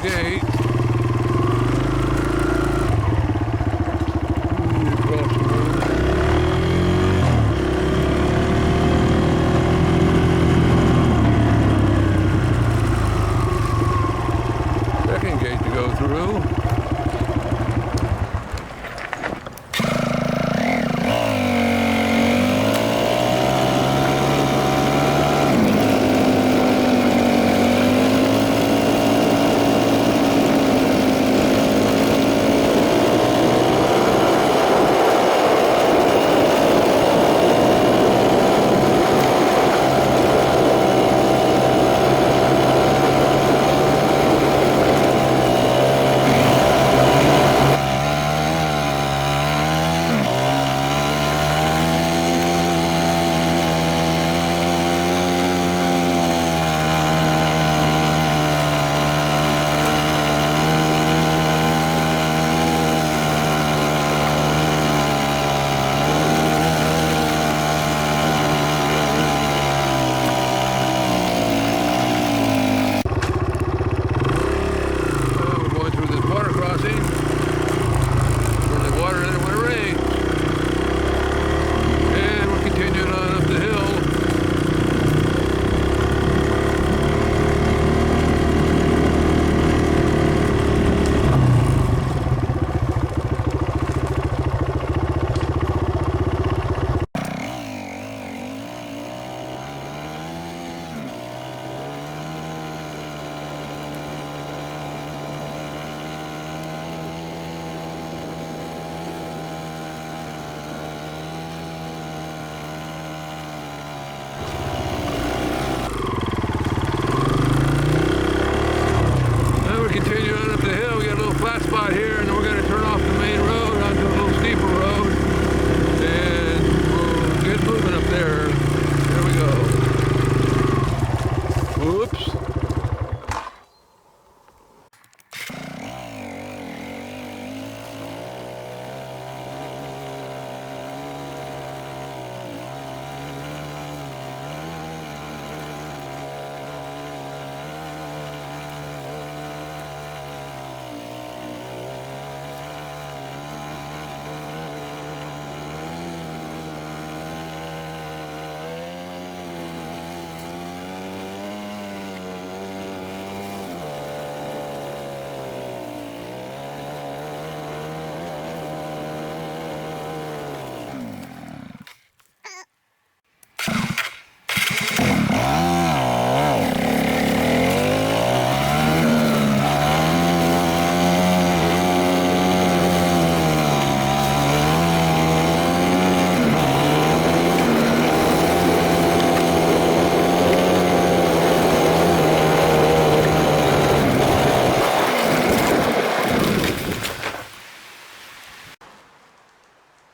gate. Second gate to go through.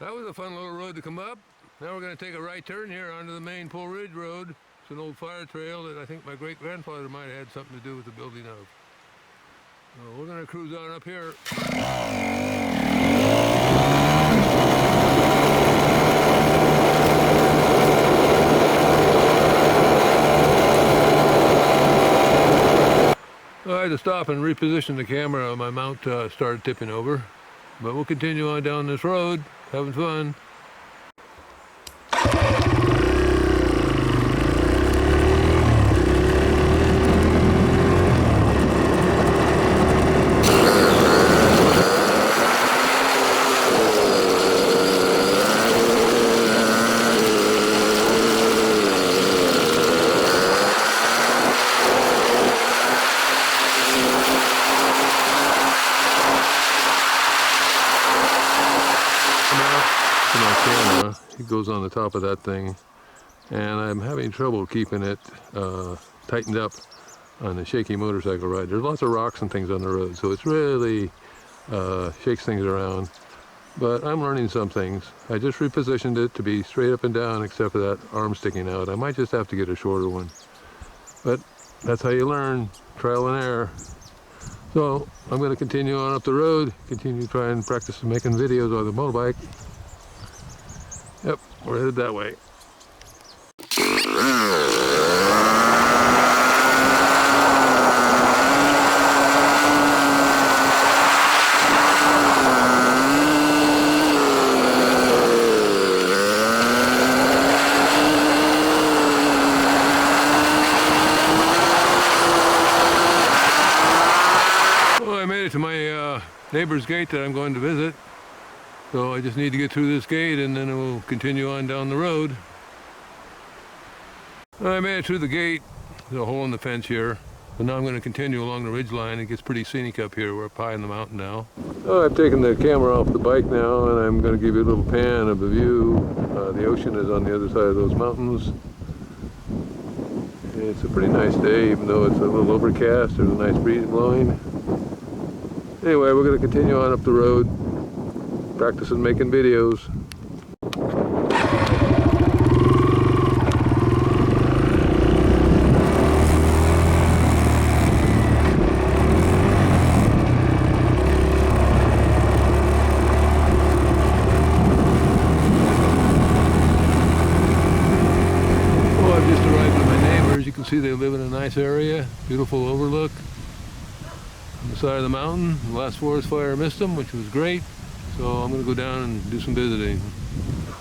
That was a fun little road to come up. Now we're going to take a right turn here onto the main Pole Ridge Road. It's an old fire trail that I think my great-grandfather might have had something to do with the building of. So we're going to cruise on up here. I had to stop and reposition the camera. My mount started tipping over. But we'll continue on down this road, having fun. It goes on the top of that thing, and I'm having trouble keeping it tightened up on the shaky motorcycle ride. There's lots of rocks and things on the road, so it's really shakes things around, but I'm learning some things. I just repositioned it to be straight up and down except for that arm sticking out. I might just have to get a shorter one, but that's how you learn, trial and error. So I'm going to continue on up the road, continue to try and practice making videos on the motorbike. Yep, we're headed that way. it to my neighbor's gate that I'm going to visit. So I just need to get through this gate and then we'll continue on down the road. I made it through the gate. There's a hole in the fence here. So now I'm going to continue along the ridge line. It gets pretty scenic up here. We're up high in the mountain now. Oh, I've taken the camera off the bike now and I'm going to give you a little pan of the view. The ocean is on the other side of those mountains. It's a pretty nice day, even though it's a little overcast. There's a nice breeze blowing. Anyway, we're going to continue on up the road, practicing making videos. See, they live in a nice area, beautiful overlook on the side of the mountain. The last forest fire missed them, which was great, so I'm going to go down and do some visiting.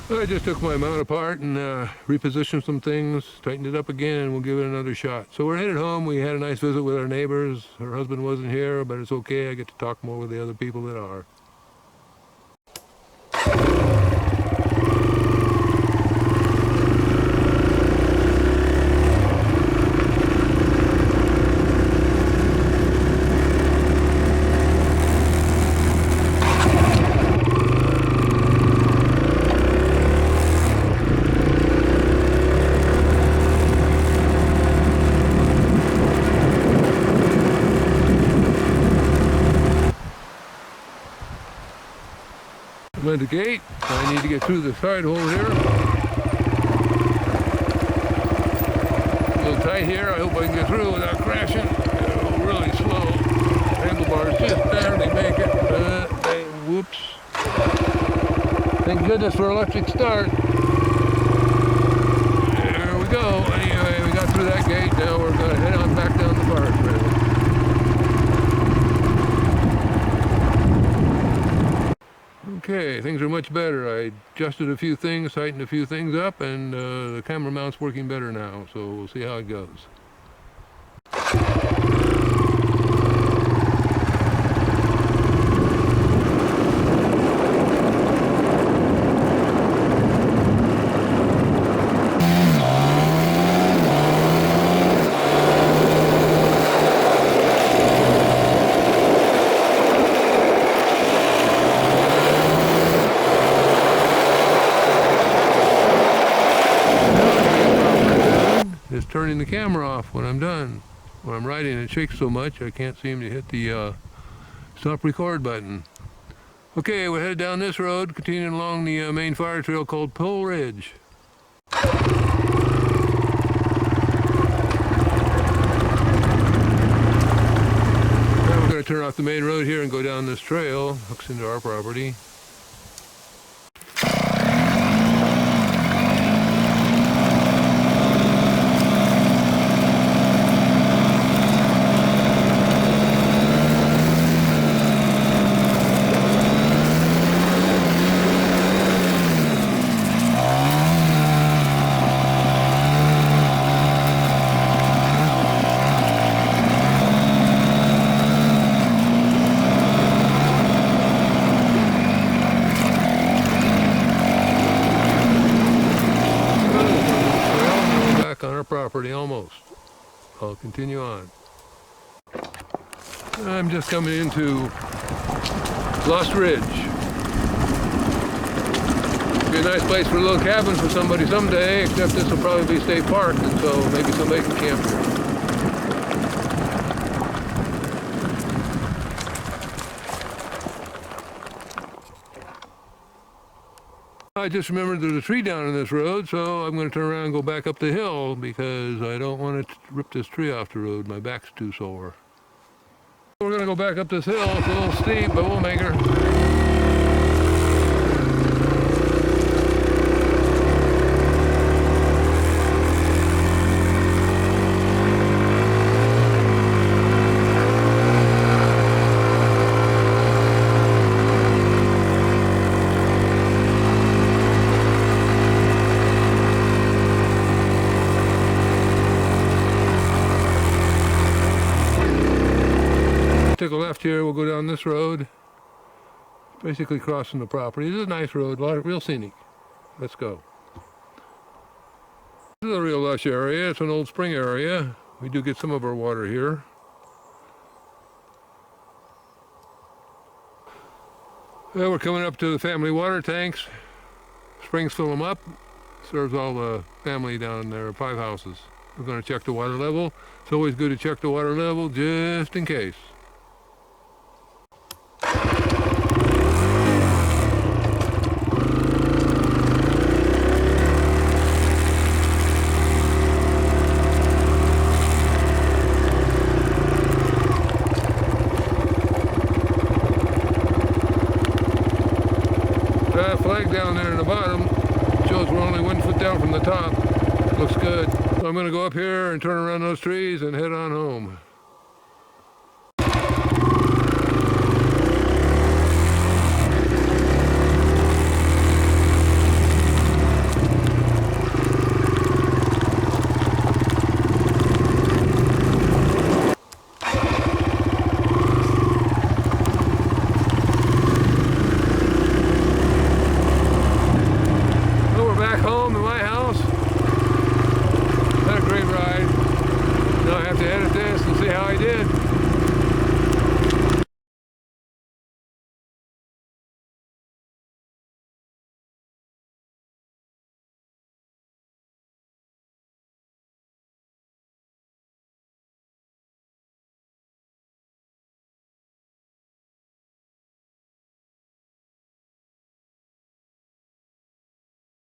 I just took my mount apart and repositioned some things, tightened it up again, and we'll give it another shot. So we're headed home. We had a nice visit with our neighbors. Her husband wasn't here, but it's okay. I get to talk more with the other people that are. I'm at the gate. I need to get through the side hole here. A little tight here. I hope I can get through without crashing. Go really slow. Handlebars just barely make it. Whoops. Thank goodness for electric start. There we go. Anyway, we got through that gate. Now we're going to head on back down the forest trail. Okay, things are much better. I adjusted a few things, tightened a few things up, and the camera mount's working better now, so we'll see how it goes. Just turning the camera off when I'm done. When I'm riding, it shakes so much I can't seem to hit the stop record button. Okay, we're headed down this road, continuing along the main fire trail called Pole Ridge. Now we're going to turn off the main road here and go down this trail, hooks into our property. Property almost. I'll continue on. I'm just coming into Lost Ridge. Be a nice place for a little cabin for somebody someday, except this will probably be state park, and so maybe somebody can camp here. I just remembered there's a tree down in this road, so I'm going to turn around and go back up the hill because I don't want to rip this tree off the road. My back's too sore. We're going to go back up this hill. It's a little steep, but we'll make her. Take a left here, we'll go down this road. Basically crossing the property. This is a nice road, real scenic. Let's go. This is a real lush area. It's an old spring area. We do get some of our water here. Well, we're coming up to the family water tanks. Springs fill them up. Serves all the family down there, 5 houses. We're going to check the water level. It's always good to check the water level just in case. That flag down there in the bottom shows we're only 1 foot down from the top. Looks good. So I'm going to go up here and turn around those trees and head on home.